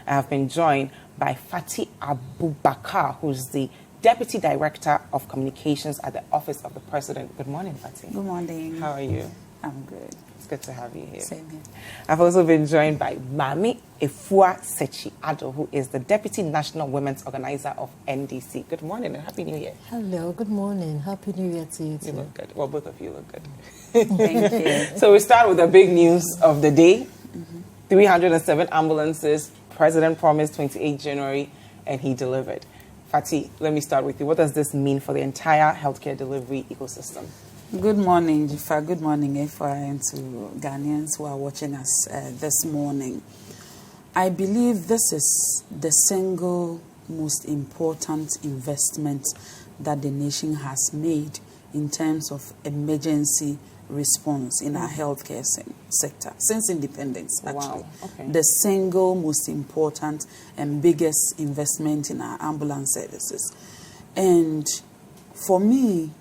I have been joined by Fati Abubakar, who's the Deputy Director of Communications at the Office of the President. Good morning, Fati. Good morning. How are you? I'm good. It's good to have you here. Same here. I've also been joined by Maame Efua Sekyi-Aidoo, who is the Deputy National Women's Organizer of NDC. Good morning and Happy New Year. Hello, good morning. Happy New Year to you too. You look good. Well, both of you look good. Thank you. So we start with the big news of the day. 307 ambulances. President promised 28 January, and he delivered. Fati, let me start with you. What does this mean for the entire healthcare delivery ecosystem? Good morning, Dziffa. Good morning, Efua, and to Ghanaians who are watching us this morning. I believe this is the single most important investment that the nation has made in terms of emergency response in our healthcare sector since independence, actually. Wow. Okay. The single most important and biggest investment in our ambulance services. And for me,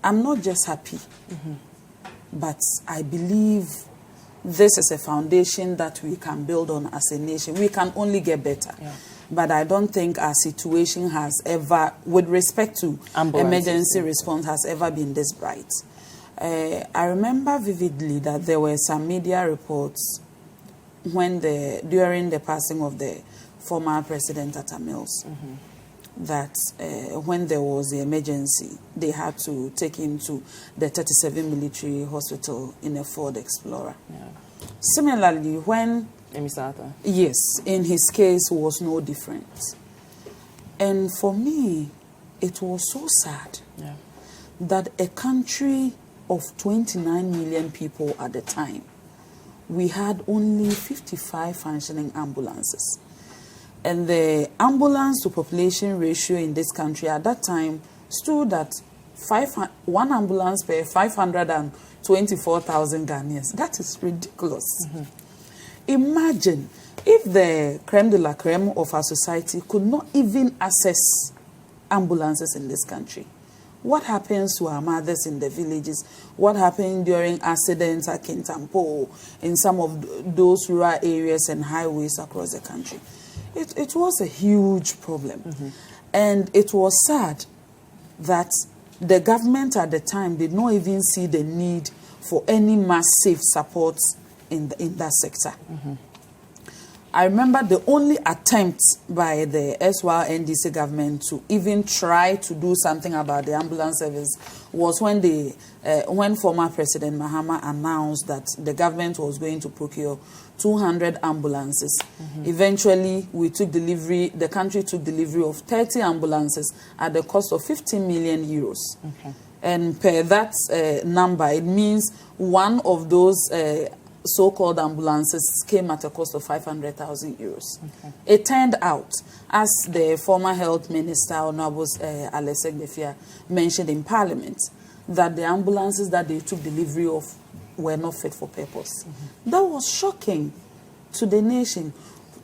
I'm not just happy, but I believe this is a foundation that we can build on as a nation. We can only get better. Yeah. But I don't think our situation has ever, with respect to emergency response, has ever been this bright. I remember vividly that there were some media reports when during the passing of the former President Atta Mills, that when there was the emergency, they had to take him to the 37 military hospital in a Ford Explorer. Yeah. Similarly, when... Yes, in his case was no different. And for me, it was so sad that a country of 29 million people at the time, we had only 55 functioning ambulances. And the ambulance to population ratio in this country at that time stood at one ambulance per 524,000 Ghanaians. That is ridiculous. Imagine if the creme de la creme of our society could not even access ambulances in this country. What happens to our mothers in the villages? What happened during accidents at Kintampo, in some of those rural areas and highways across the country? It was a huge problem. And it was sad that the government at the time did not even see the need for any massive support in that sector. I remember the only attempt by the SY NDC government to even try to do something about the ambulance service was when when former President Mahama announced that the government was going to procure 200 ambulances. Eventually, the country took delivery of 30 ambulances at the cost of 15 million euros. And per that number, it means one of those so-called ambulances came at a cost of 500,000 euros. It turned out, as the former health minister, Honorable Alessandra, mentioned in Parliament, that the ambulances that they took delivery of were not fit for purpose. That was shocking to the nation,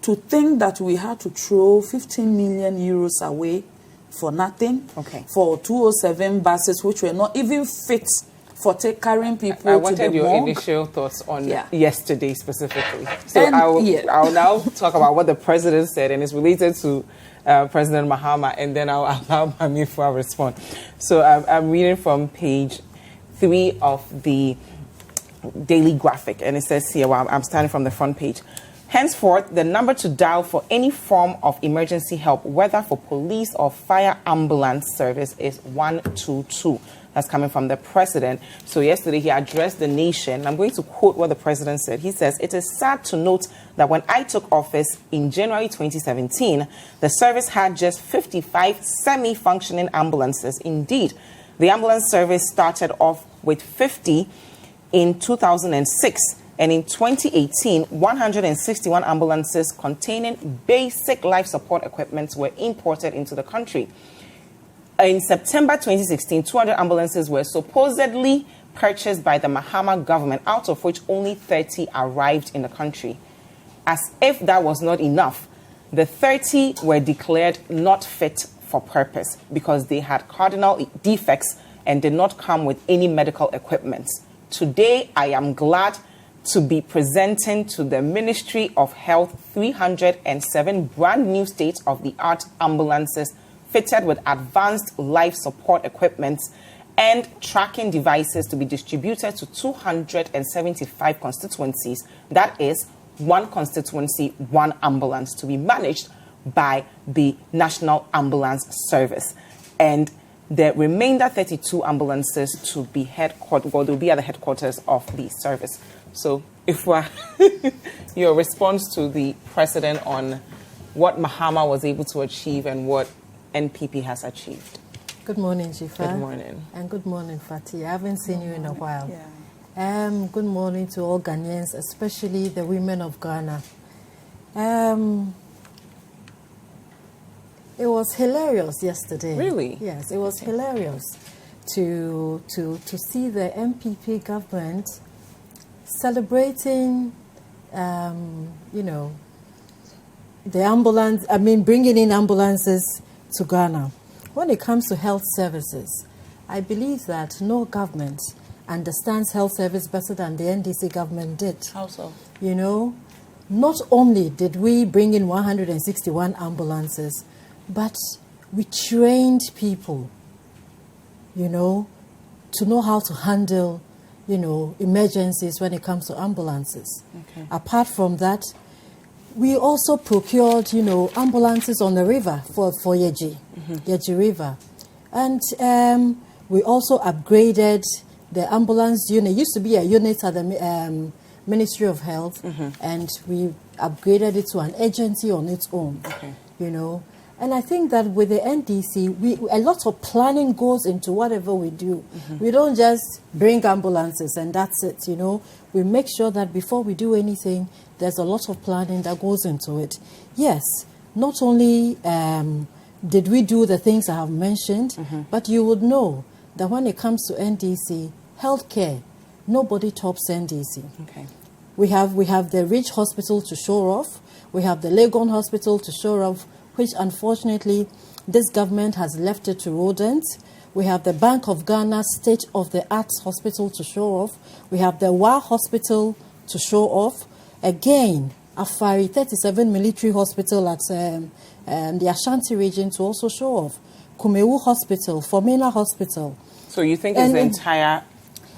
to think that we had to throw 15 million euros away for nothing, for 207 buses which were not even fit for carrying people I to wanted the your morgue. initial thoughts on yesterday specifically. So And, I'll now talk about what the president said, and it's related to President Mahama, and then I'll allow Maame Efua to respond. So I'm reading from page 3 of the Daily Graphic, and it says here, I'm starting from the front page. Henceforth, the number to dial for any form of emergency help, whether for police or fire ambulance service, is 122. That's coming from the president. So yesterday he addressed the nation. I'm going to quote what the president said. He says, "It is sad to note that when I took office in January 2017, the service had just 55 semi-functioning ambulances. Indeed, the ambulance service started off with 50 in 2006. And in 2018, 161 ambulances containing basic life support equipment were imported into the country. In September 2016, 200 ambulances were supposedly purchased by the Mahama government, out of which only 30 arrived in the country. As if that was not enough, the 30 were declared not fit for purpose because they had cardinal defects and did not come with any medical equipment. Today, I am glad to be presenting to the Ministry of Health 307 brand new state-of-the-art ambulances fitted with advanced life support equipment and tracking devices to be distributed to 275 constituencies. That is, one constituency, one ambulance, to be managed by the National Ambulance Service. And the remainder 32 ambulances to be they'll be at the headquarters of the service. So, your response to the president on what Mahama was able to achieve and what NPP has achieved. Good morning, Dziffa. Good morning. And good morning, Fati. I haven't seen you in a while. Yeah. Good morning to all Ghanaians, especially the women of Ghana. It was hilarious yesterday. Really? Yes, it was hilarious to see the MPP government celebrating, the ambulance. Bringing in ambulances to Ghana. When it comes to health services, I believe that no government understands health service better than the NDC government did. How so? Not only did we bring in 161 ambulances, but we trained people, to know how to handle, emergencies when it comes to ambulances. Okay. Apart from that, we also procured, ambulances on the river for Yeji, Yeji River. And we also upgraded the ambulance unit. It used to be a unit at the Ministry of Health, and we upgraded it to an agency on its own, And I think that with the NDC, a lot of planning goes into whatever we do. We don't just bring ambulances and that's it, We make sure that before we do anything, there's a lot of planning that goes into it. Yes, not only did we do the things I have mentioned, but you would know that when it comes to NDC, healthcare, nobody tops NDC. Okay. We have the Ridge Hospital to show off. We have the Legon Hospital to show off, which unfortunately this government has left it to rodents. We have the Bank of Ghana state-of-the-art hospital to show off. We have the WA hospital to show off. Again, Afari 37 military hospital at the Ashanti region to also show off. Kumewu Hospital, Formena Hospital. So you think it's the entire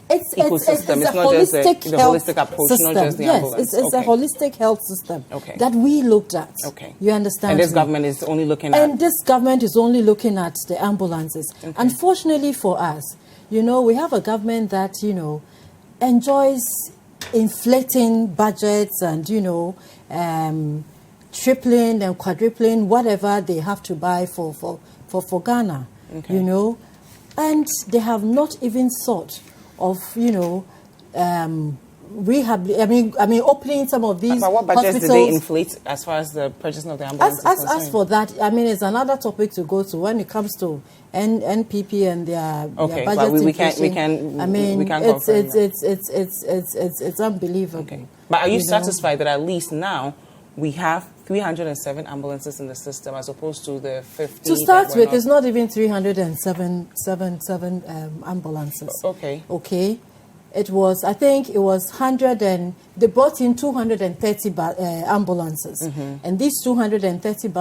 ecosystem? It's not just the holistic approach, system. not just the ambulance? It's a holistic health system that we looked at. Okay. You understand? And this government is only looking at... And this government is only looking at the ambulances. Okay. Unfortunately for us, we have a government that, enjoys inflating budgets and, tripling and quadrupling whatever they have to buy for Ghana, And they have not even thought of, opening some of these. But what budgets do they inflate as far as the purchasing of the ambulances? As for that, it's another topic to go to when it comes to NPP and their budget. But we can't it's unbelievable. Okay. But are you satisfied that at least now we have 307 ambulances in the system as opposed to the 50? To start with, it's not even 307 ambulances. Okay. Okay. It was 100 and they brought in 230 ambulances. And these 230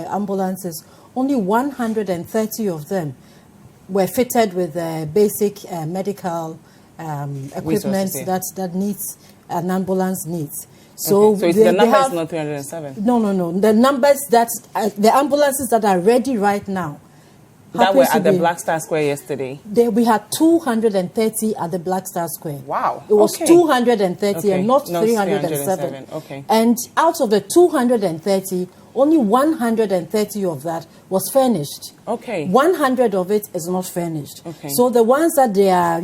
ambulances, only 130 of them were fitted with basic medical equipment that needs an ambulance needs. So it's the number is not 307? No. The numbers the ambulances that are ready right now. That were at the Black Star Square yesterday? We had 230 at the Black Star Square. Wow. It was 230 and not 307. Okay. And out of the 230, only 130 of that was furnished. Okay. 100 of it is not furnished. Okay. So the ones that they are,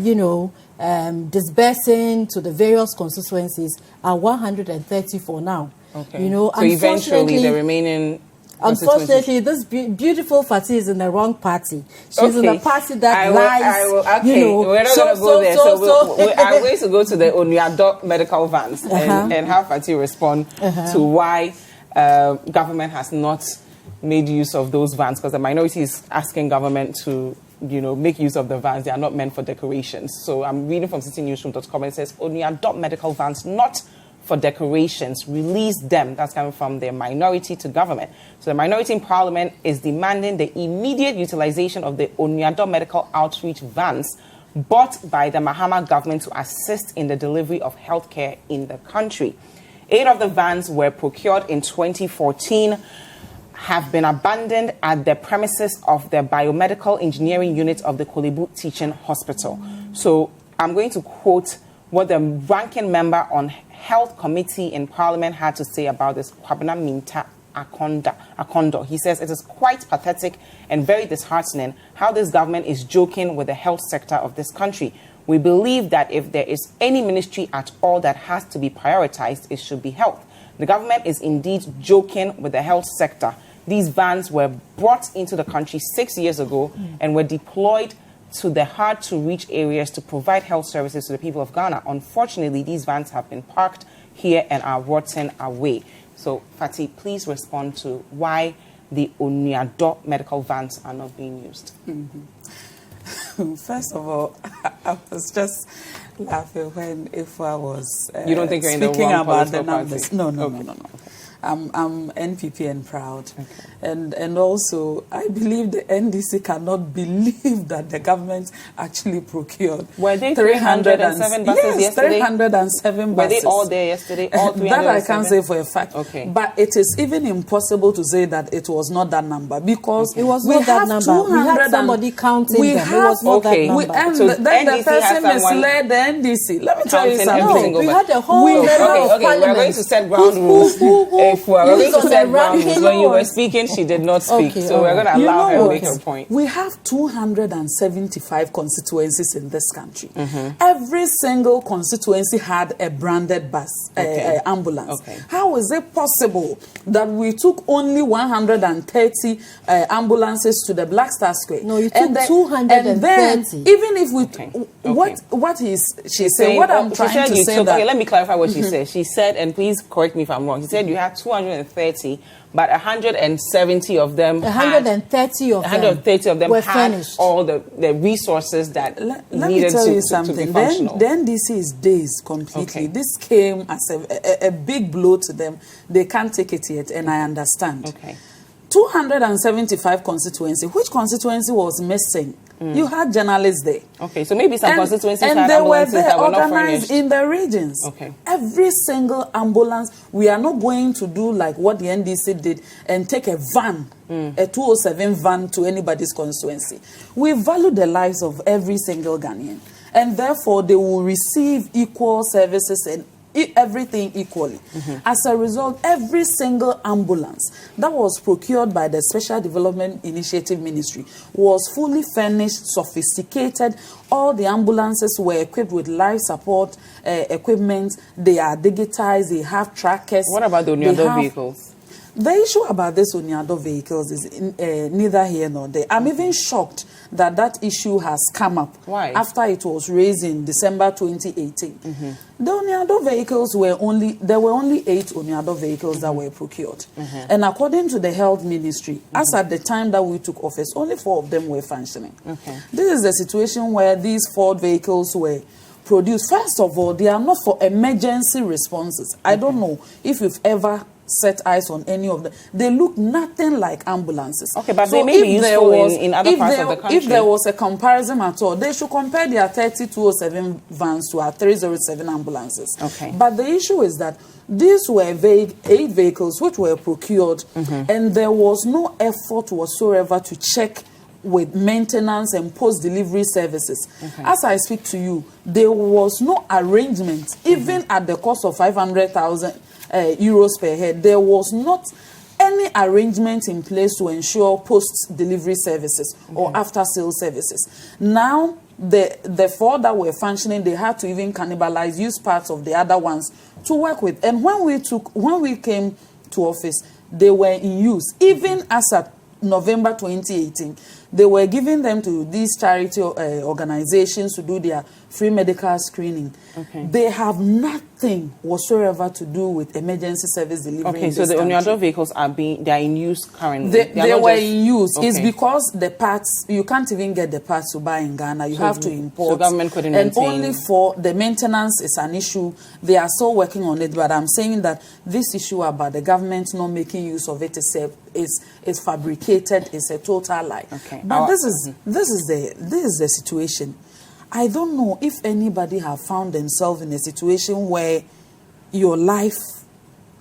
disbursing to the various constituencies are 130 for now. Okay. So eventually the remaining... Unfortunately, this beautiful Fati is in the wrong party. She's in the party that lies. We're not going to go there. I'm going to go to the Onyado medical vans and have Fati respond to why government has not made use of those vans, because the minority is asking government to make use of the vans. They are not meant for decorations. So I'm reading from citynewsroom.com, and it says, only adopt medical vans not for decorations, release them. That's coming from the minority to government. So the minority in parliament is demanding the immediate utilization of the Oniado medical outreach vans bought by the Mahama government to assist in the delivery of healthcare in the country. 8 of the vans were procured in 2014, have been abandoned at the premises of the biomedical engineering unit of the Kolebu Teaching Hospital. So I'm going to quote what the ranking member on Health Committee in Parliament had to say about this, Kwabena Minta Akondo. He says it is quite pathetic and very disheartening how this government is joking with the health sector of this country. We believe that if there is any ministry at all that has to be prioritized, it should be health. The government is indeed joking with the health sector. These vans were brought into the country 6 years ago and were deployed to the hard-to-reach areas to provide health services to the people of Ghana. Unfortunately, these vans have been parked here and are rotting away. So, Fati, please respond to why the Oniado medical vans are not being used. First of all, I was just laughing when Efua was you don't think you're speaking in the wrong about the party? numbers. No. Okay. I'm NPP and proud. Okay. And also, I believe the NDC cannot believe that the government actually procured. Were they 307 buses yesterday? 307 buses. Were they all there yesterday? All 307? That I can't say for a fact. Okay. But it is even impossible to say that it was not that number because it was not that number. We had somebody counting them. It was not that number. And So then NDC the person misled the NDC. Let me tell you something. We had a whole Okay, we're going to set ground rules. We're going to set ground rules. When you were speaking, she did not speak. Okay, So we're going to allow her to make her what? point. We have 275 constituencies in this country. Every single constituency had a branded bus, ambulance. Okay. How is it possible that we took only 130 ambulances to the Black Star Square? No, you took 230. And then, even if we, she said, what I'm trying to say that. Okay, let me clarify what she said. She said, and please correct me if I'm wrong. She said you had 230, but 170 of them. 130 of them were had finished. All the resources that Let needed me tell you to something. be functional. The NDC is dazed completely. Okay. This came as a big blow to them. They can't take it yet, and I understand. Okay. 275 constituency. Which constituency was missing? You had journalists there. Okay, so maybe some constituencies and had they were ambulances there that were not organized furnished. in the regions. Okay. Every single ambulance, we are not going to do like what the NDC did and take a van, a 207 van to anybody's constituency. We value the lives of every single Ghanaian, and therefore they will receive equal services and everything equally. As a result, every single ambulance that was procured by the Special Development Initiative Ministry was fully furnished, sophisticated. All the ambulances were equipped with life support equipment. They are digitized. They have trackers. What about the Oniado vehicles? The issue about this Oniado vehicles is neither here nor there. I'm even shocked that issue has come up. Why? After it was raised in December 2018. The Oniado vehicles there were only 8 Oniado vehicles that were procured. And according to the Health Ministry, as at the time that we took office, only 4 of them were functioning. This is the situation where these 4 vehicles were produced. First of all, they are not for emergency responses. I don't know if you've ever set eyes on any of them. They look nothing like ambulances. Okay, but they may be useful in other parts of the country. If there was a comparison at all, they should compare their 3207 vans to our 307 ambulances. Okay. But the issue is that these were 8 vehicles which were procured, and there was no effort whatsoever to check with maintenance and post-delivery services. As I speak to you, there was no arrangement, even at the cost of 500,000 euros per head. There was not any arrangement in place to ensure post-delivery services or after-sale services. Now, the 4 that were functioning, they had to even cannibalize, use parts of the other ones to work with. And when we came to office, they were in use. Even as at November 2018, they were giving them to these charity organizations to do their free medical screening. Okay. They have nothing whatsoever to do with emergency service delivery. Okay, in so this the country. Onyoado vehicles they are in use currently. They were in use. Okay. It's because the parts, you can't even get the parts to buy in Ghana. You have to import. So government couldn't and maintain. only for the maintenance is an issue. They are still working on it, but I'm saying that this issue about the government not making use of it is fabricated. It's a total lie. Okay. But this is the situation. I don't know if anybody have found themselves in a situation where your life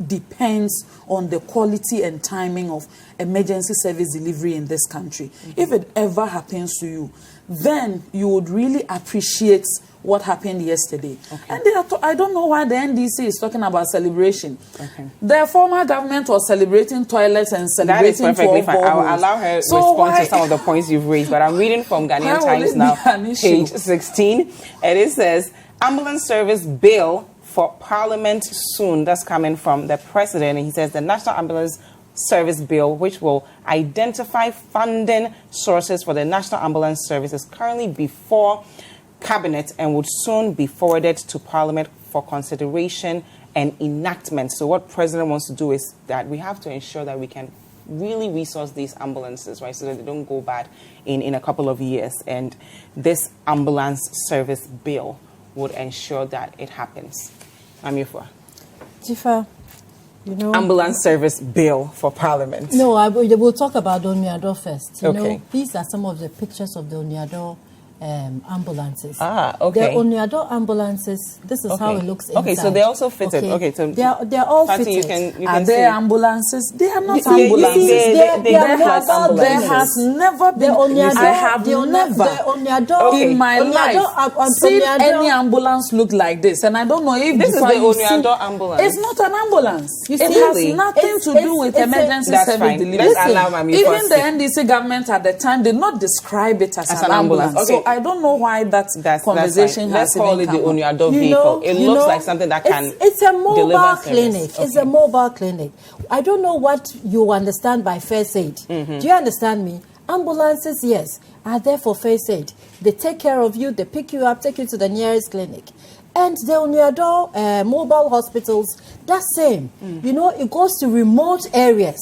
depends on the quality and timing of emergency service delivery in this country. If it ever happens to you, then you would really appreciate what happened yesterday. Okay. And I don't know why the NDC is talking about celebration. Okay. The former government was celebrating toilets and That is celebrating perfectly fine. I will boreholes. allow her to So respond why- to some of the points you've raised, but I'm reading from Ghanaian Why would Times it now, be an issue? page 16, and it says, ambulance service bill for Parliament soon. That's coming from the President, and he says the National Ambulance Service Bill, which will identify funding sources for the National Ambulance Service, is currently before Cabinet and would soon be forwarded to Parliament for consideration and enactment. So what President wants to do is that we have to ensure that we can really resource these ambulances, right, so that they don't go bad in a couple of years. And this ambulance service bill would ensure that it happens. Maame Efua. Dziffa, you know... Ambulance service bill for Parliament. No, we'll talk about the Onyoado first. You Okay. know, these are some of the pictures of the Onyoado ambulances. Ah, okay. The Onyoado ambulances, this is how it looks inside. Okay, so they're also fitted. Okay, so they're all Fati, fitted. you Are can they see. ambulances? They are not You see, ambulances. they are There has- mobile there ambulances. has never The been. Onyoado, I have the never Onyoado, in my life seen any ambulance look like this, and I don't know if This is before the you've seen- Onyoado ambulance. It's not an ambulance. You It see, has nothing to do with emergency That's service fine. delivery. Let's allow Maame Efua Even the speak. NDC government at the time did not describe it as an ambulance. Okay. So I don't know why that conversation Let's has call even it the come up. Onyoado vehicle. It looks like something that can It's a mobile deliver clinic. service. It's a mobile clinic. I don't know what you understand by first aid. Do you understand me? Ambulances, yes, are there for first aid. They take care of you. They pick you up, take you to the nearest clinic. And the Onyoado mobile hospitals, that's same. You know, it goes to remote areas.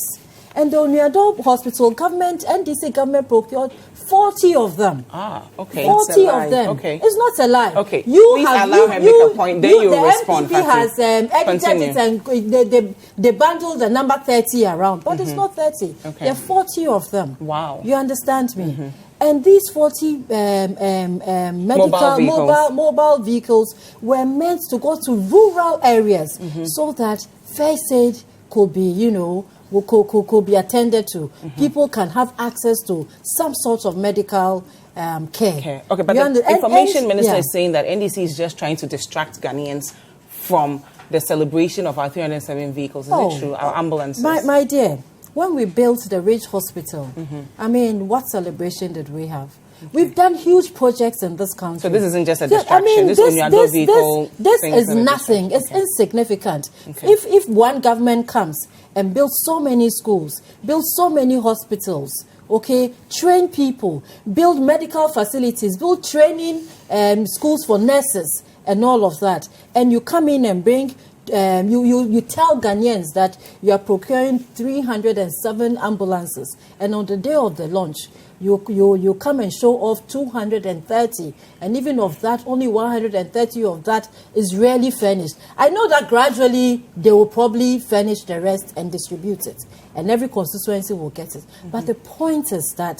And the Onyoado hospital, NDC government procured 40 of them. Ah, okay. 40 lie. of them. Okay. It's not a lie. Okay. Please allow her make a point, then you the respond, MPP Fati. has edited Continue. it and they bundled the number 30 around, but it's not 30. Okay. There are 40 of them. Wow. You understand me? And these 40 mobile vehicles were meant to go to rural areas so that first aid could be, you know, could be attended to. People can have access to some sort of medical care. Okay, but the information minister is saying that NDC is just trying to distract Ghanaians from the celebration of our 307 vehicles. Is it true? Our ambulances. My dear, when we built the Ridge Hospital, I mean, what celebration did we have? We've done huge projects in this country. So this isn't just a distraction. This is nothing. It's insignificant. Okay. If one government comes and builds so many schools, builds so many hospitals, okay, train people, build medical facilities, build training schools for nurses and all of that, and you come in and bring you tell Ghanaians that you are procuring 307 ambulances, and on the day of the launch, you come and show off 230, and even of that, only 130 of that is really furnished. I know that gradually they will probably furnish the rest and distribute it, and every constituency will get it. But the point is that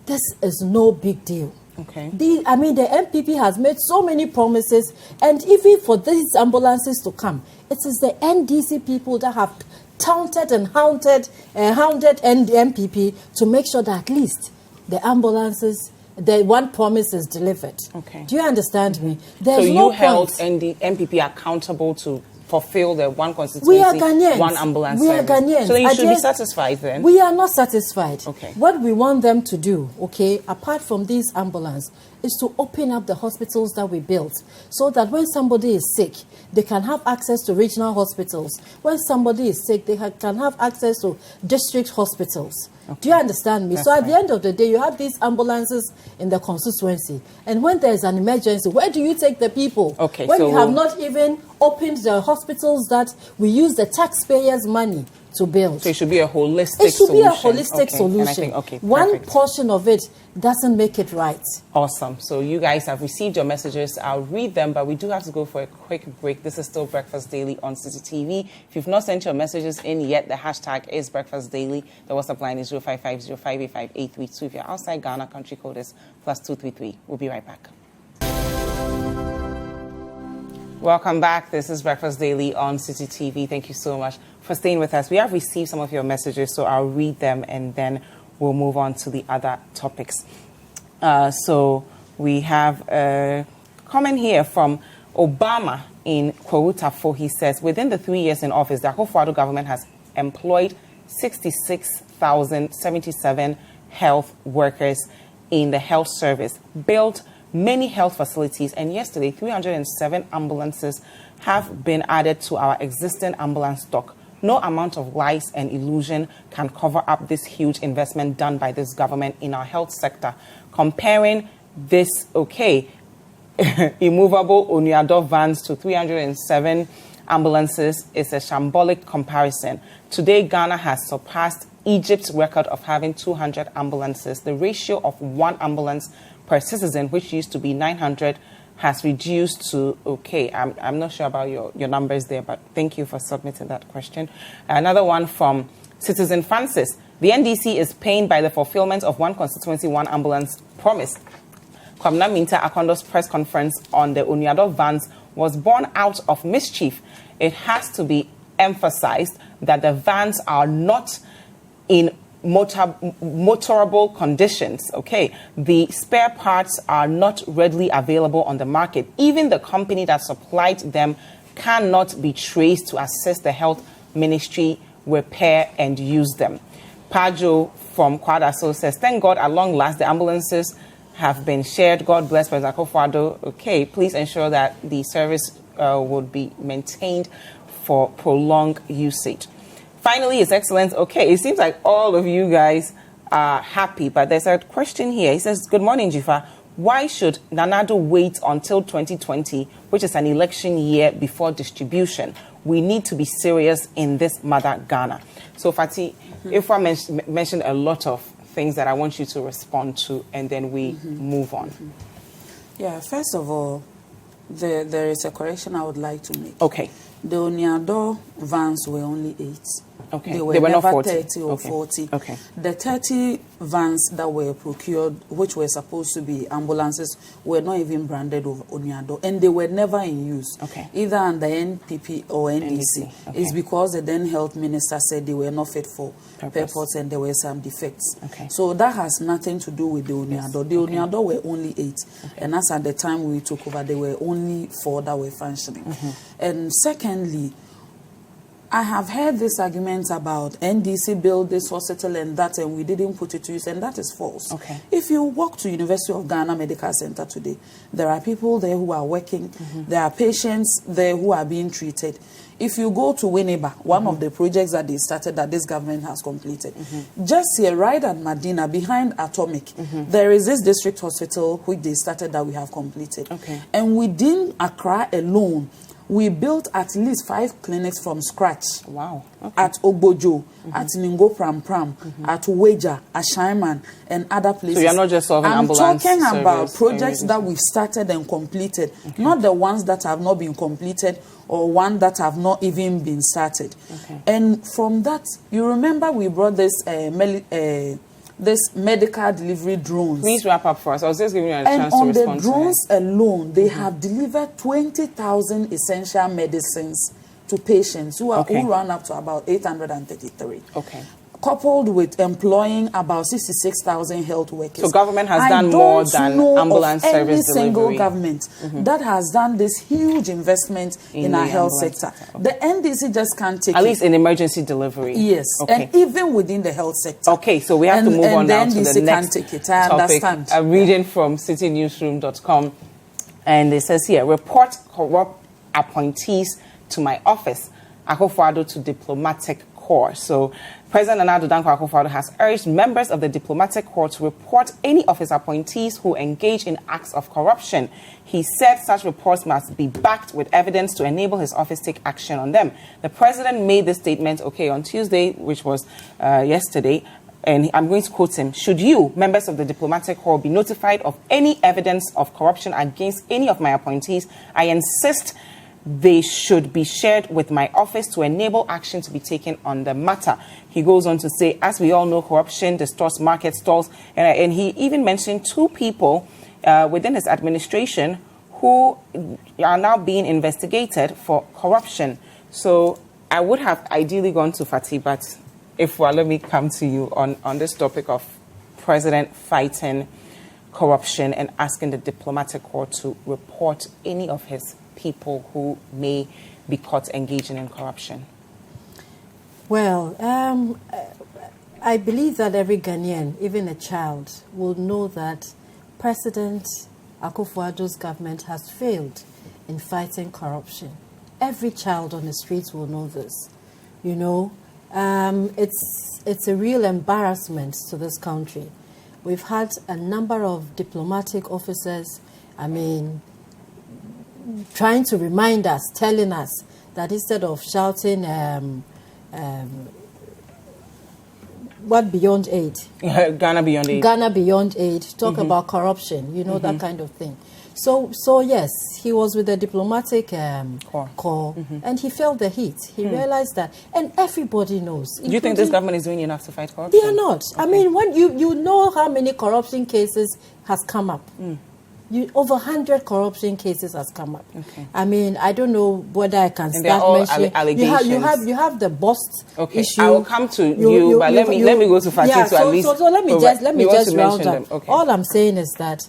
this is no big deal. Okay. The MPP has made so many promises, and even for these ambulances to come, it is the NDC people that have taunted and hounded the MPP to make sure that at least the ambulances, the one promise is delivered. Okay. Do you understand me? So you held MPP accountable to fulfill the one constituency, we are Ghanaians. one ambulance We are service. Ghanaians. So you should be satisfied then. We are not satisfied. Okay. What we want them to do, okay, apart from these ambulance, is to open up the hospitals that we built so that when somebody is sick, they can have access to regional hospitals. When somebody is sick, they can have access to district hospitals. Okay. Do you understand me? That's so at right. the end of the day, you have these ambulances in the constituency. And when there's an emergency, where do you take the people? Okay, when so you have not even opened the hospitals that we use the taxpayers' money to build. So it should be a holistic It should solution. be a holistic solution. And I think, okay, one perfect. portion of it doesn't make it right. Awesome. So you guys have received your messages. I'll read them, but we do have to go for a quick break. This is still Breakfast Daily on City TV. If you've not sent your messages in yet, the hashtag is Breakfast Daily. The WhatsApp line is 05505858332. If you're outside Ghana, country code is +233. We'll be right back. Welcome back. This is Breakfast Daily on City TV. Thank you so much for staying with us. We have received some of your messages, so I'll read them and then we'll move on to the other topics. So we have a comment here from Obama in Kwawutafo. He says, within the 3 years in office, the Akua Ametam government has employed 66,077 health workers in the health service, built many health facilities, and yesterday 307 ambulances have been added to our existing ambulance stock. No amount of lies and illusion can cover up this huge investment done by this government in our health sector. Comparing this, immovable Oniado vans to 307 ambulances is a shambolic comparison. Today, Ghana has surpassed Egypt's record of having 200 ambulances. The ratio of one ambulance per citizen, which used to be 900, has reduced to, I'm not sure about your numbers there, but thank you for submitting that question. Another one from Citizen Francis. The NDC is pained by the fulfillment of one constituency, one ambulance promise. Kwabena Minta Akondo's press conference on the Oniado vans was born out of mischief. It has to be emphasized that the vans are not in motorable conditions. The spare parts are not readily available on the market. Even the company that supplied them cannot be traced to assist the health ministry repair and use them. Pajo from Kwadaso says, thank God at long last the ambulances have been shared. God bless President Akua Ametam. Please ensure that the service would be maintained for prolonged usage. Finally, His Excellency, it seems like all of you guys are happy, but there's a question here. He says, good morning, Dziffa. Why should Nanado wait until 2020, which is an election year, before distribution? We need to be serious in this mother Ghana. So, Fati, if I mentioned a lot of things that I want you to respond to, and then we move on. Yeah, first of all, there is a correction I would like to make. Okay. The Oniado vans were only 8. Okay. They were not never 40. 30 or 40. Okay. The 30 vans that were procured, which were supposed to be ambulances, were not even branded with Oniado, and they were never in use. Okay. Either under NPP or NDC. Okay. It's because the then health minister said they were not fit for purpose and there were some defects. Okay. So that has nothing to do with the Oniado. The Oniado were only 8. And as at the time we took over, there were only 4 that were functioning. And secondly, I have heard this argument about NDC build this hospital and that, and we didn't put it to use, and that is false. Okay. If you walk to University of Ghana Medical Center today, there are people there who are working. There are patients there who are being treated. If you go to Winneba, one of the projects that they started that this government has completed, just here, right at Medina, behind Atomic, there is this district hospital which they started that we have completed. Okay. And within Accra alone, we built at least 5 clinics from scratch. Wow. Okay. At Ogbojo, at Ningo Pram Pram, at Weja, at Shaiman, and other places. So you're not just solving ambulance I'm talking service about projects that we've started and completed, not the ones that have not been completed or one that have not even been started. And from that, you remember we brought this this medical delivery drones. Please wrap up for us. I was just giving you a chance to respond to And on the drones alone, they have delivered 20,000 essential medicines to patients who run up to about 833. Okay. coupled with employing about 66,000 health workers. So government has done more than ambulance service delivery. Any single government that has done this huge investment in our health sector. Okay. The NDC just can't take at least in emergency delivery. Yes, okay. and even within the health sector. Okay, so we have to move on now to the next can't take it. I topic. understand. I'm reading from citynewsroom.com, and it says here, report corrupt appointees to my office. Akufo-Addo to diplomatic corps. So President Nana Addo Dankwa Akufo-Addo has urged members of the diplomatic corps to report any of his appointees who engage in acts of corruption. He said such reports must be backed with evidence to enable his office take action on them. The president made this statement, on Tuesday, which was yesterday, and I'm going to quote him. Should you, members of the diplomatic corps, be notified of any evidence of corruption against any of my appointees, I insist they should be shared with my office to enable action to be taken on the matter. He goes on to say, as we all know, corruption distorts market stalls. And he even mentioned 2 people within his administration who are now being investigated for corruption. So I would have ideally gone to Fati, but let me come to you on this topic of president fighting corruption and asking the diplomatic corps to report any of his people who may be caught engaging in corruption. Well, I believe that every Ghanaian, even a child, will know that President Akufo-Addo's government has failed in fighting corruption. Every child on the streets will know this. It's a real embarrassment to this country. We've had a number of diplomatic officers, trying to remind us, telling us that instead of shouting, what beyond aid? Ghana beyond aid. Ghana beyond aid. Talk about corruption, that kind of thing. So yes, he was with the diplomatic corps, and he felt the heat. He realized that, and everybody knows. Do you think this government is doing enough to fight corruption? They are not. Okay. When you know how many corruption cases has come up. Over 100 corruption cases has come up. Okay. I don't know whether I can start mentioning. Allegations. You have the bust issue. I will come to you, but let me go to Fati to at least. So let me just round up. Okay. All I'm saying is that,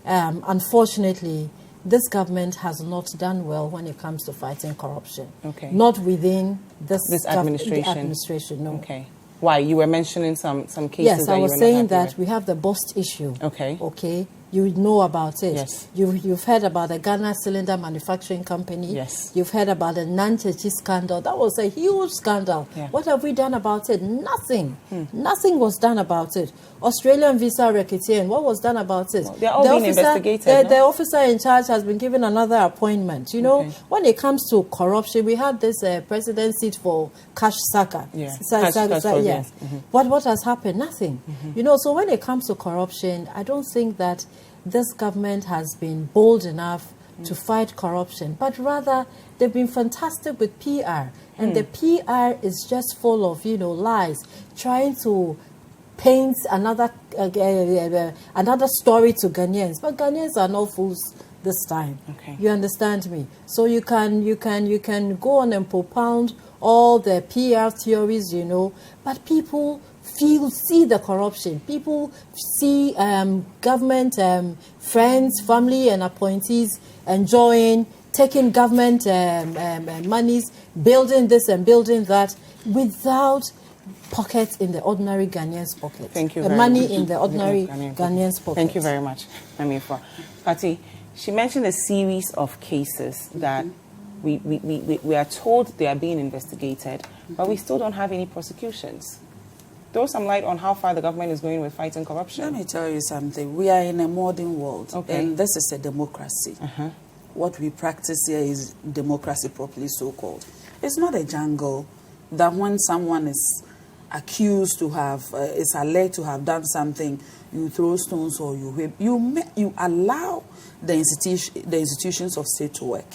unfortunately, this government has not done well when it comes to fighting corruption. Okay. Not within this administration. No. Okay. Why? You were mentioning some cases. Yes, that I was saying that we have the bust issue. Okay. You know about it. Yes. You've heard about the Ghana Cylinder Manufacturing Company. Yes. You've heard about the Nantechi scandal. That was a huge scandal. Yeah. What have we done about it? Nothing. Nothing was done about it. Australian visa racketeering. What was done about it? Well, they're all being investigated. The officer in charge has been given another appointment. When it comes to corruption, we had this president seat for Cash Saka. Yeah. Yes. What has happened? Nothing. So when it comes to corruption, I don't think that this government has been bold enough to fight corruption, but rather they've been fantastic with PR, and the PR is just full of lies, trying to paint another story to Ghanaians, but Ghanaians are no fools this time. Okay. You understand me? So you can go on and propound all the PR theories, but people see the corruption. People see government friends, family, and appointees enjoying, taking government monies, building this and building that, without pockets in the ordinary Ghanaian's pocket. Thank you very money much. In the ordinary Ghanaian's pocket. Thank you very much, Maame Efua. Fati, she mentioned a series of cases that we are told they are being investigated, but we still don't have any prosecutions. Throw some light on how far the government is going with fighting corruption. Let me tell you something. We are in a modern world, and this is a democracy. What we practice here is democracy properly so-called. It's not a jungle that when someone is accused to have, is alleged to have done something, you throw stones or you whip. You allow the institutions of state to work.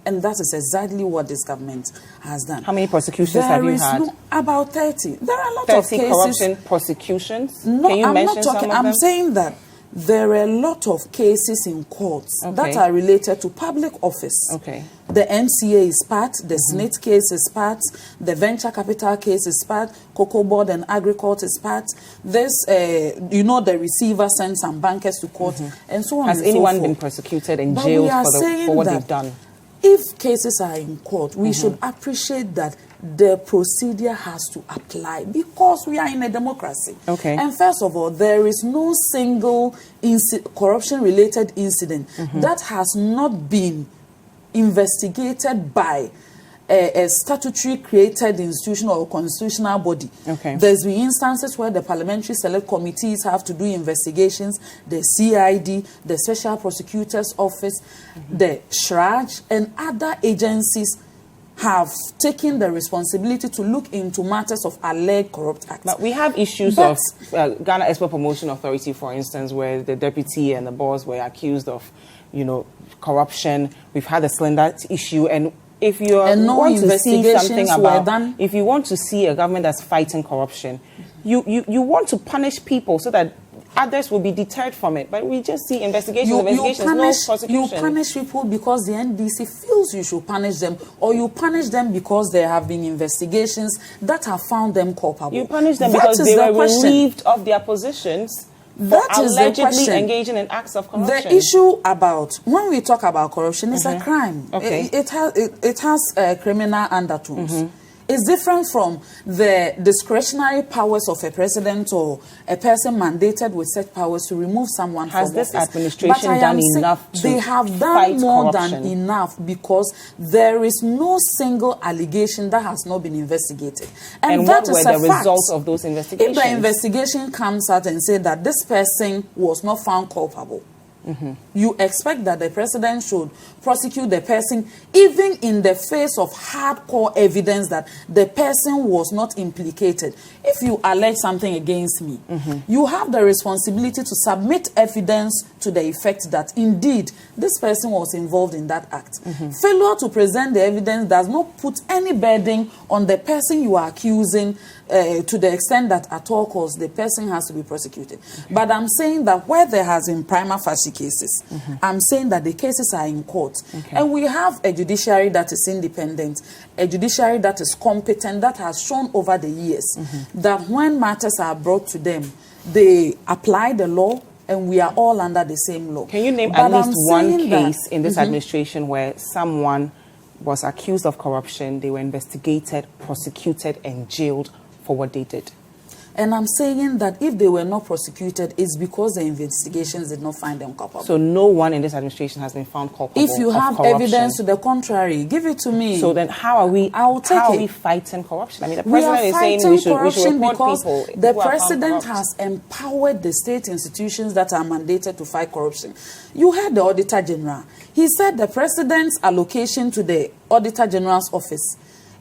And that is exactly what this government has done. How many prosecutions have you had? About 30. There are a lot of cases. 30 corruption prosecutions? No, Can you I'm mention not talking. some of them? I'm saying that there are a lot of cases in courts that are related to public office. Okay. The NCA is part, the Senate case is part, the venture capital case is part, Cocoa Board and Agricult is part. This, the receiver sends some bankers to court, and so on. Has and anyone so forth. been prosecuted and jailed for what they've done? If cases are in court, we should appreciate that the procedure has to apply because we are in a democracy. Okay. And first of all, there is no single corruption-related incident that has not been investigated by a statutory created institution or constitutional body. Okay. There's been instances where the parliamentary select committees have to do investigations, the CID, the Special Prosecutor's Office, the SHRAJ, and other agencies have taken the responsibility to look into matters of alleged corrupt acts. But we have issues of Ghana Export Promotion Authority, for instance, where the deputy and the boss were accused of, corruption. We've had the slender issue, and if you want to see something about, if you want to see a government that's fighting corruption, you want to punish people so that others will be deterred from it. But we just see investigations, no prosecution. You punish people because the NDC feels you should punish them, or you punish them because there have been investigations that have found them culpable. You punish them because they were relieved of their positions for allegedly engaging in acts of corruption. The issue about, when we talk about corruption, is a crime. Okay. It has criminal undertones. It's different from the discretionary powers of a president or a person mandated with such powers to remove someone from office. Has this administration done enough to They have done more than enough, because there is no single allegation that has not been investigated. And that what were the results of those investigations? If the investigation comes out and says that this person was not found culpable, you expect that the president should prosecute the person even in the face of hardcore evidence that the person was not implicated. If you allege something against me, you have the responsibility to submit evidence to the effect that indeed this person was involved in that act. Failure to present the evidence does not put any burden on the person you are accusing to the extent that at all costs the person has to be prosecuted. But I'm saying that where there has been prima facie cases, I'm saying that the cases are in court. And we have a judiciary that is independent, a judiciary that is competent, that has shown over the years that when matters are brought to them, they apply the law, and we are all under the same law. Can you name at least one case in this administration where someone was accused of corruption, they were investigated, prosecuted, and jailed for what they did? And I'm saying that if they were not prosecuted, it's because the investigations did not find them culpable. So no one in this administration has been found culpable If you have corruption. Evidence to the contrary, give it to me. So then how are we fighting corruption? I mean, the president is saying we should report people. The president has empowered the state institutions that are mandated to fight corruption. You heard the Auditor General. He said the president's allocation to the Auditor General's office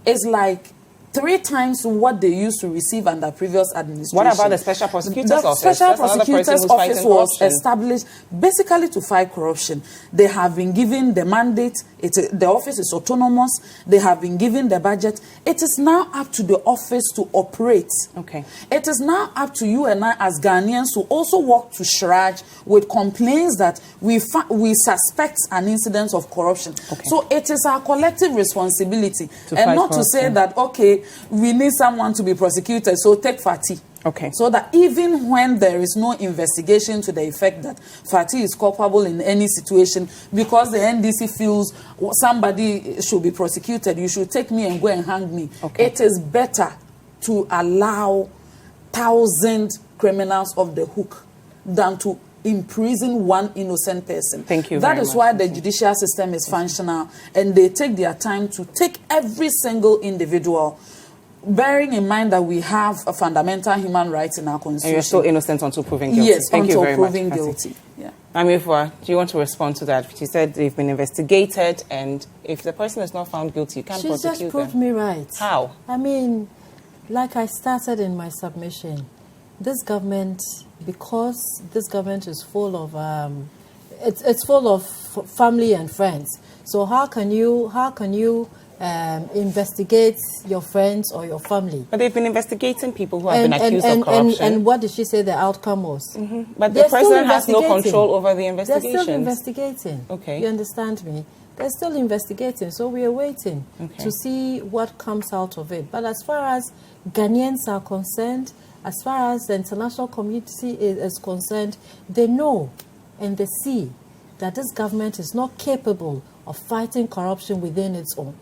is like 3 times what they used to receive under previous administration. What about the Special Prosecutor's Office? The Special Prosecutor's Office was established basically to fight corruption. They have been given the mandate. The office is autonomous. They have been given the budget. It is now up to the office to operate. Okay. It is now up to you and I as Ghanaians to also walk to SHRAJ with complaints that we suspect an incident of corruption. Okay. So it is our collective responsibility, and not to say that, okay, we need someone to be prosecuted, so take Fati. Okay. So that even when there is no investigation to the effect that Fati is culpable in any situation, because the NDC feels somebody should be prosecuted, you should take me and go and hang me. Okay. It is better to allow 1,000 criminals off the hook than to imprison one innocent person. Thank you. That is why the judicial system is functional, and they take their time to take every single individual, bearing in mind that we have a fundamental human rights in our constitution. And you're still innocent until proven guilty. Yes, Thank until you very proven much, guilty. Yeah. Maame Efua, do you want to respond to that? She said they've been investigated, and if the person is not found guilty, you can't prosecute them. She just proved me right. How? I mean, like I started in my submission, this government, because this government is full of, it's full of family and friends. So how can you investigate your friends or your family. But they've been investigating people who have been accused of corruption. And what did she say the outcome was? But the president has no control over the investigations. They're still investigating. Okay. You understand me? They're still investigating, so we are waiting to see what comes out of it. But as far as Ghanaians are concerned, as far as the international community is concerned, they know and they see that this government is not capable of fighting corruption within its own.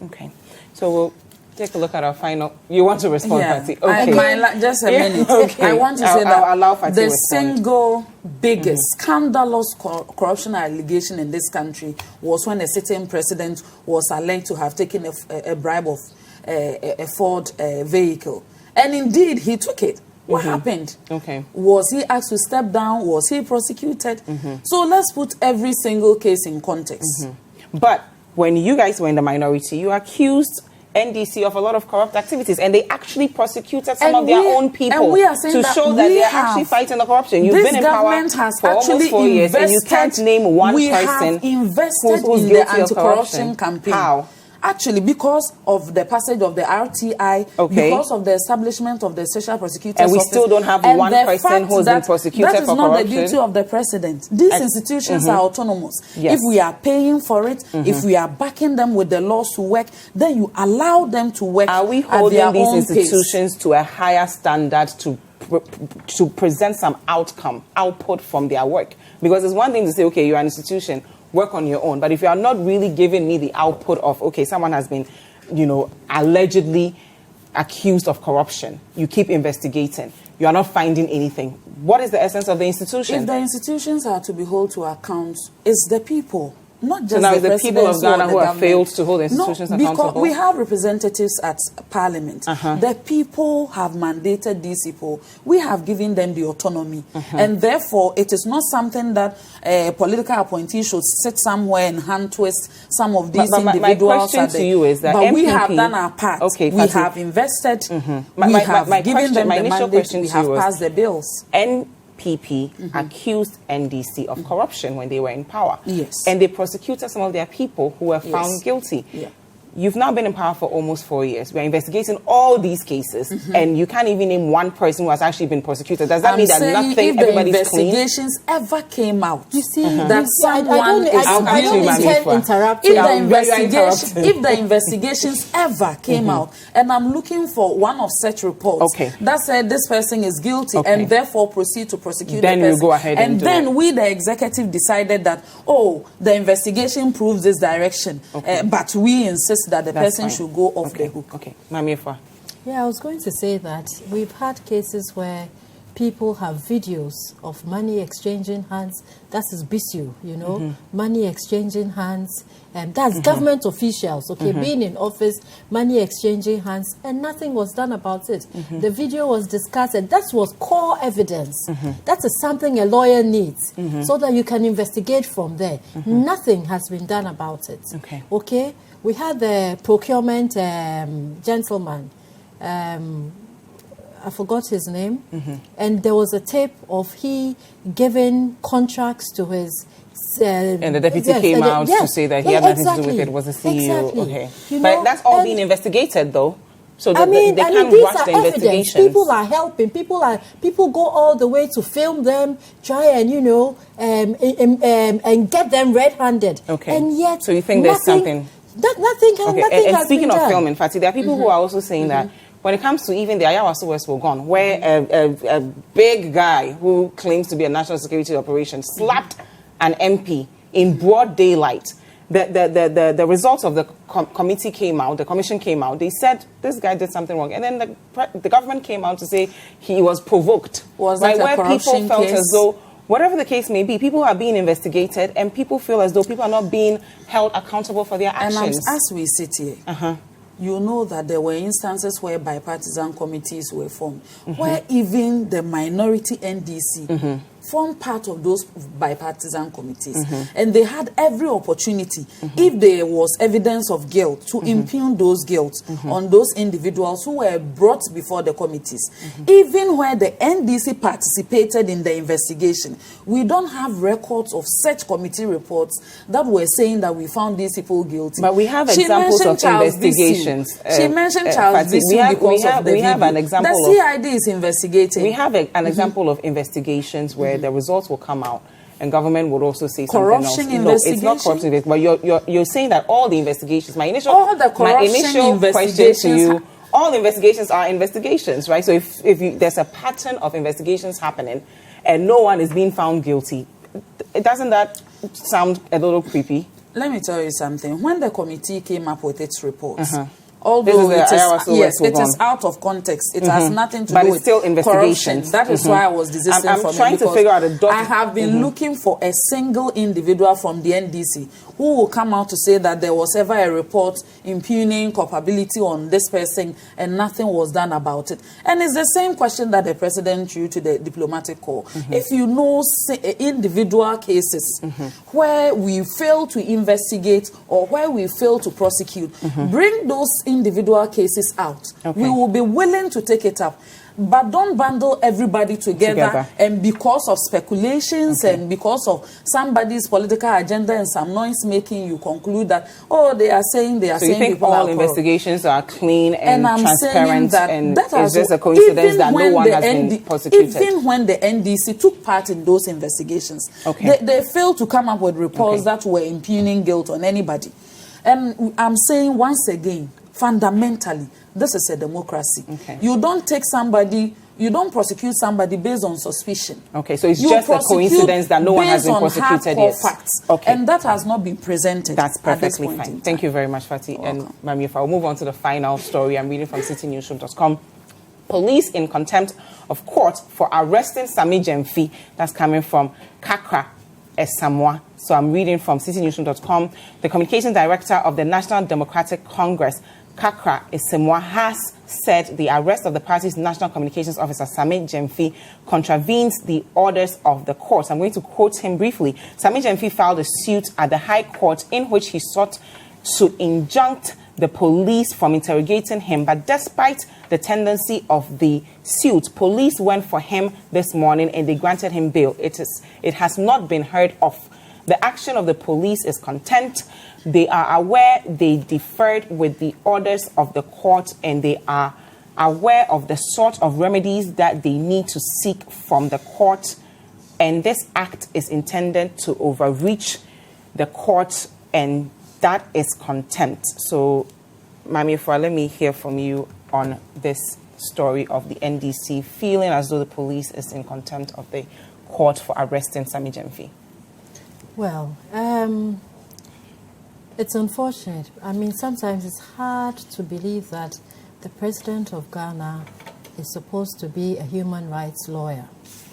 Okay. So we'll take a look at our final... You want to respond, Fati? Okay. Just a minute. Okay. I want to say that allow Fati the to respond. single biggest scandalous corruption allegation in this country was when a sitting president was alleged to have taken a bribe of a Ford vehicle. And indeed, he took it. What happened? Okay. Was he asked to step down? Was he prosecuted? So let's put every single case in context. But when you guys were in the minority, you accused NDC of a lot of corrupt activities, and they actually prosecuted some of their own people to show that they are actually fighting the corruption. You've been in power for almost 4 years, and you can't name one person who's in guilty the of anti-corruption campaign. How? Actually, because of the passage of the RTI, because of the establishment of the Special Prosecutor's Office. And we still don't have one person who's been prosecuted for corruption. That is not the duty of the president. These institutions are autonomous. Yes. If we are paying for it, if we are backing them with the laws to work, then you allow them to work at their own pace. Are we holding these institutions to a higher standard to present some output from their work? Because it's one thing to say, okay, you're an institution, work on your own. But if you are not really giving me the output of, okay, someone has been, allegedly accused of corruption, you keep investigating, you are not finding anything. What is the essence of the institution? If the institutions are to be held to account, it's the people. Not just the people of Ghana who have failed to hold institutions accountable. Because we have representatives at Parliament. The people have mandated these people. We have given them the autonomy. And therefore, it is not something that a political appointee should sit somewhere and hand twist some of these individuals. My question to you is that but we have done our part. Okay, we have invested. We have given them the mandate. We have passed the bills. NPP accused NDC of corruption when they were in power. Yes. And they prosecuted some of their people who were found guilty. Yeah. You've now been in power for almost 4 years. We're investigating all these cases, and you can't even name one person who has actually been prosecuted. Does that mean that nothing, everybody's clean? If the investigations ever came out, you see, that someone is if the investigations ever came out, and I'm looking for one of such reports that said this person is guilty, and therefore proceed to prosecute then the person. You go ahead and then we, the executive, decided that, the investigation proves this direction, but we insist that the person should go off the hook. Okay, Maame Efua. Yeah, I was going to say that we've had cases where people have videos of money exchanging hands. That is BISU, money exchanging hands. And that's government officials, being in office, money exchanging hands, and nothing was done about it. The video was discussed, and that was core evidence. That is something a lawyer needs, so that you can investigate from there. Nothing has been done about it. Okay? We had the procurement gentleman, I forgot his name, and there was a tape of he giving contracts to his... and the deputy came out to say that he had nothing to do with it. It was the CEO. Okay. But that's all being investigated, though. So they can't rush the investigations. People are helping. People go all the way to film them, try and and get them red-handed. Okay. And yet, so you think there's something? Nothing and speaking of filming, Fati, there are people who are also saying that when it comes to even the Ayawaso West Wogon, where a big guy who claims to be a national security operation slapped an MP in broad daylight, the results of the committee came out, the commission came out, they said this guy did something wrong. And then the government came out to say he was provoked. Was that a corruption people felt case? As though, whatever the case may be, people are being investigated and people feel as though people are not being held accountable for their actions. And as we sit here, you know that there were instances where bipartisan committees were formed, where even the minority NDC formed part of those bipartisan committees. And they had every opportunity, if there was evidence of guilt, to impugn those guilt on those individuals who were brought before the committees. Even where the NDC participated in the investigation, we don't have records of such committee reports that were saying that we found these people guilty. But we have examples of investigations. She mentioned Charles Bisu because of the we have an example. The CID is investigating. We have an example of investigations where the results will come out and government would also say corruption something else. investigation? No, it's not corruption. But you're saying that all the investigations, my initial question to you, all investigations are investigations, right? So if there's a pattern of investigations happening and no one is being found guilty, doesn't that sound a little creepy? Let me tell you something. When the committee came up with its report, although it is out of context, it has nothing to do with corruption. That is why I was desisting from it. I'm trying to figure out a I have been looking for a single individual from the NDC who will come out to say that there was ever a report impugning culpability on this person and nothing was done about it. And it's the same question that the president threw to the diplomatic corps. If you know individual cases where we fail to investigate or where we fail to prosecute, bring those individual cases out. We will be willing to take it up. But don't bundle everybody together. And because of speculations and because of somebody's political agenda and some noise making, you conclude that, oh, they are saying so you think all investigations are clean and transparent, and it's just a coincidence that no one has been prosecuted? Even when the NDC took part in those investigations, they failed to come up with reports that were impugning guilt on anybody. And I'm saying once again, fundamentally, this is a democracy. You don't take somebody, you don't prosecute somebody based on suspicion. Okay, so it's just a coincidence that no one has been prosecuted yet. Facts. And that has not been presented. That's perfectly fine. Thank you very much, Fati. And Maame Efua, I'll move on to the final story. I'm reading from citynewsroom.com. Police in contempt of court for arresting Sami Gyamfi. That's coming from Kakra, Esamoa. So I'm reading from citynewsroom.com. The communications director of the National Democratic Congress, Kakra Esamoa, has said the arrest of the party's national communications officer, Sami Gyamfi, contravenes the orders of the court. I'm going to quote him briefly. Sami Gyamfi filed a suit at the High Court in which he sought to injunct the police from interrogating him. But despite the tendency of the suit, police went for him this morning and they granted him bail. It has not been heard of. The action of the police is contempt. They are aware they differed with the orders of the court, and they are aware of the sort of remedies that they need to seek from the court. And this act is intended to overreach the court, and that is contempt. So, Maame Efua, let me hear from you on this story of the NDC feeling as though the police is in contempt of the court for arresting Sami Gyamfi. Well, it's unfortunate. I mean, sometimes it's hard to believe that the president of Ghana is supposed to be a human rights lawyer.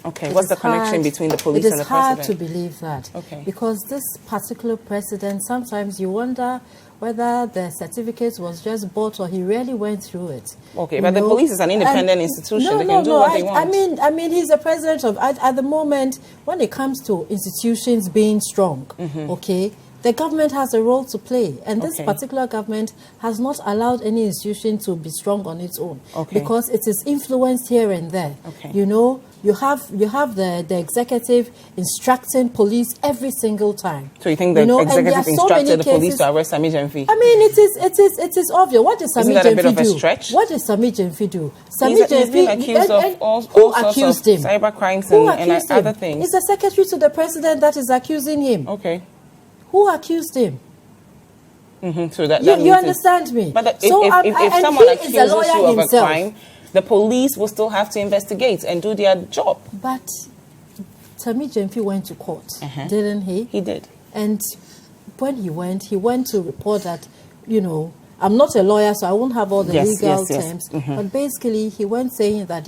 Okay, what's the connection between the police and the president? It is hard to believe that. Okay. Because this particular president, sometimes you wonder whether the certificate was just bought or he really went through it. Okay, but the police is an independent institution. They can do what they want. I mean, he's the president of, at the moment, when it comes to institutions being strong, okay, the government has a role to play. And this particular government has not allowed any institution to be strong on its own. Because it is influenced here and there. You know, you have the executive instructing police every single time. So you think the executive instructed the police to arrest Sami Gyamfi? I mean, it is obvious. What does Sami Gyamfi do? Isn't that a bit of a stretch? What does Sami Gyamfi do? He's been accused of all sorts of cyber crimes and other things. It's the secretary to the president that is accusing him. Okay. Who accused him? So that you understand me? But if someone accuses you of a crime, the police will still have to investigate and do their job. But Sami Gyamfi went to court, didn't he? He did. And when he went to report that, you know, I'm not a lawyer, so I won't have all the legal terms. But basically, he went saying that,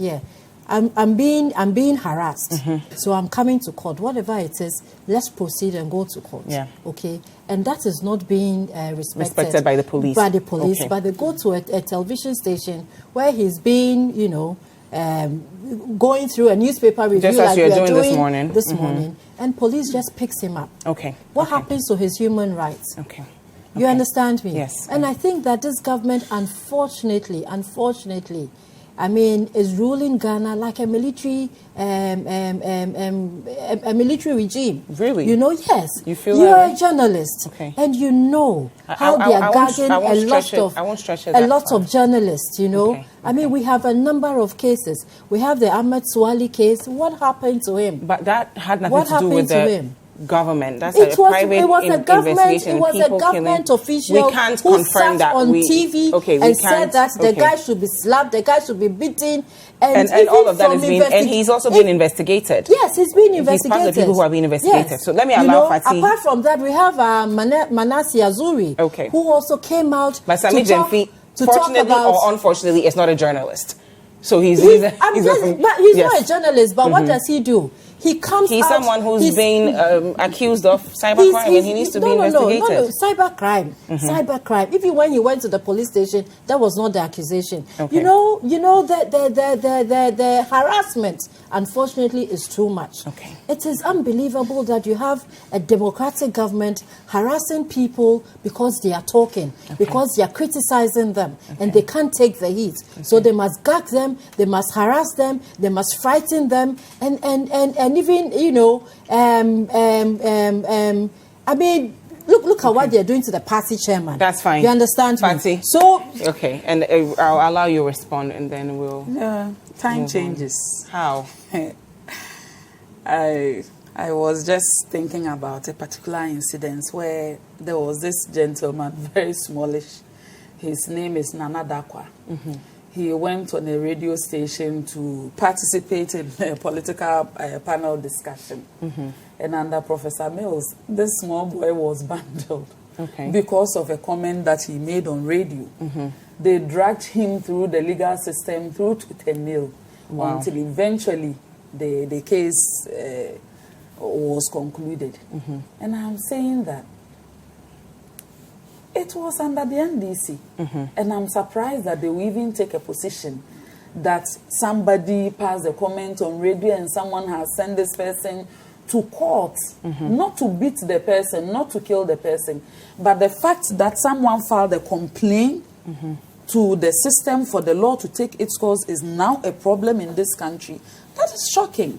I'm being harassed, so I'm coming to court. Whatever it is, let's proceed and go to court. Okay, and that is not being respected by the police. But they go to a television station where he's being, you know, going through a newspaper review just as like you're we are doing this morning. This morning, and police just picks him up. Okay. What happens to his human rights? Okay. You understand me? Yes. And I think that this government, unfortunately, I mean, is ruling Ghana like a military, a military regime. Really? You know, yes. You feel you're that way? a journalist, okay. and you know how they are gagging a lot of journalists. You know, okay. I mean, we have a number of cases. We have the Ahmed Swali case. What happened to him? But that had nothing to do with him? Government. That's a private investigation. It was a government official we can't who confirm sat that on TV and said that the guy should be slapped, the guy should be beaten, and all of that is being. And he's also being investigated. Yes, he's being investigated. He's part of the people who are being investigated. Yes. So let me allow Fati. Apart from that, we have Manasi Azuri, who also came out. But Sami Jemfi, fortunately or unfortunately, is not a journalist. So he's not a journalist. But what does he do? He's someone who's being accused of cybercrime, and he needs to be investigated. No, cybercrime. Cybercrime. Even when he went to the police station, that was not the accusation. Okay. You know the harassment, unfortunately, is too much. Okay. It is unbelievable that you have a democratic government harassing people because they are talking, because they are criticizing them, and they can't take the heat. So they must gag them, they must harass them, they must frighten them, and even, you know, I mean, look at what they're doing to the party chairman. That's fine. You understand Fati. me? So okay, and I'll allow you to respond, and then we'll. Time changes. How? I was just thinking about a particular incident where there was this gentleman, very smallish. His name is Nana Dakwa. He went on a radio station to participate in a political panel discussion. And under Professor Mills, this small boy was bundled because of a comment that he made on radio. They dragged him through the legal system, through to Tenil, until eventually the case was concluded. And I'm saying that it was under the NDC. And I'm surprised that they will even take a position that somebody passed a comment on radio and someone has sent this person to court, not to beat the person, not to kill the person, but the fact that someone filed a complaint to the system for the law to take its course is now a problem in this country. That is shocking.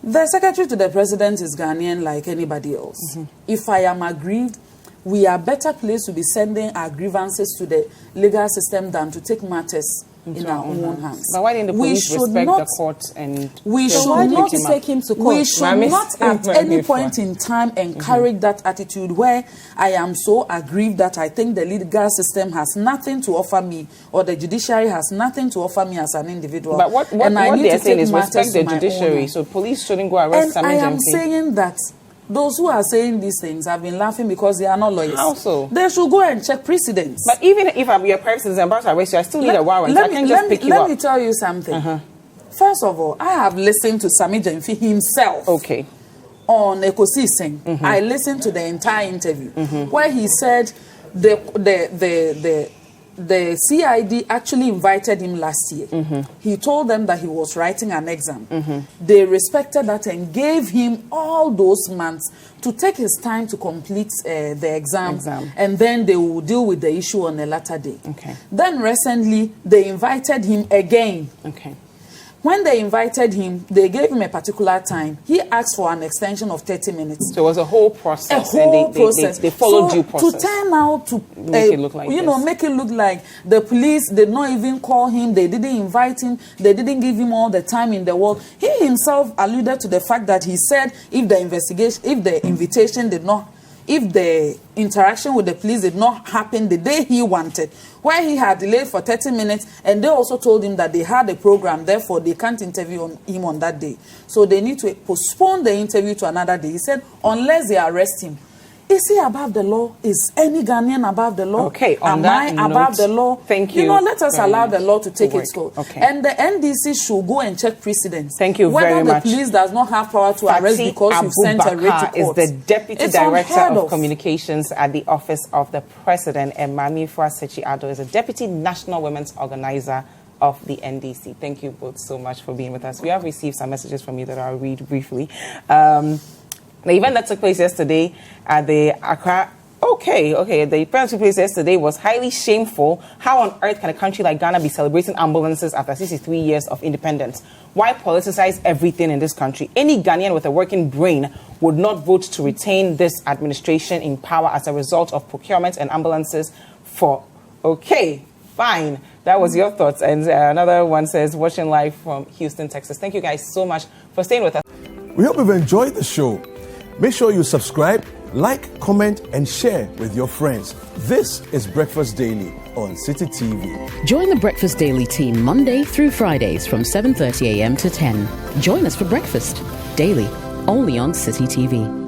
The secretary to the president is Ghanaian like anybody else. If I am aggrieved, we are better placed to be sending our grievances to the legal system than to take matters in our own hands. But why didn't the police respect the court and we should not take him to court? We should not at any point in time encourage that attitude where I am so aggrieved that I think the legal system has nothing to offer me or the judiciary has nothing to offer me as an individual. But what they are saying is respect the judiciary, so police shouldn't go arrest Sami Jemfi. And I am saying that those who are saying these things have been laughing because they are not lawyers. How so? They should go and check precedents. But even if I'm your private citizen about to arrest you, I still need a warrant. I can't just pick you up. Let me tell you something. First of all, I have listened to Sami Jemfi himself. On Ekosi Singh. I listened to the entire interview where he said the CID actually invited him last year. He told them that he was writing an exam. They respected that and gave him all those months to take his time to complete the exam. And then they will deal with the issue on a later day. Then recently, they invited him again. When they invited him, they gave him a particular time. He asked for an extension of 30 minutes. So it was a whole process. A whole process. They followed due process. To turn out to make it look like make it look like the police did not even call him, they didn't invite him, they didn't give him all the time in the world. He himself alluded to the fact that he said if the interaction with the police did not happen the day he wanted, where he had delayed for 30 minutes, and they also told him that they had a program, therefore they can't interview him on that day. So they need to postpone the interview to another day. He said, unless they arrest him. Is he above the law? Is any Ghanaian above the law? Am I above the law? Thank you. Let us allow the law to take its course. And the NDC should go and check precedents. Thank you very much. Whether the police does not have power to arrest because you've sent a writ to court. Is the Deputy Director of Communications at the Office of the President, and Maame Efua Sekyi-Aidoo is a Deputy National Women's Organizer of the NDC. Thank you both so much for being with us. We have received some messages from you that I'll read briefly. The event that took place yesterday at the Accra. The event that took place yesterday was highly shameful. How on earth can a country like Ghana be celebrating ambulances after 63 years of independence? Why politicize everything in this country? Any Ghanaian with a working brain would not vote to retain this administration in power as a result of procurement and ambulances for... Okay, fine. That was your thoughts. And another one says, watching live from Houston, Texas. Thank you guys so much for staying with us. We hope you've enjoyed the show. Make sure you subscribe, like, comment, and share with your friends. This is Breakfast Daily on City TV. Join the Breakfast Daily team Monday through Fridays from 7:30 a.m. to 10. Join us for breakfast daily, only on City TV.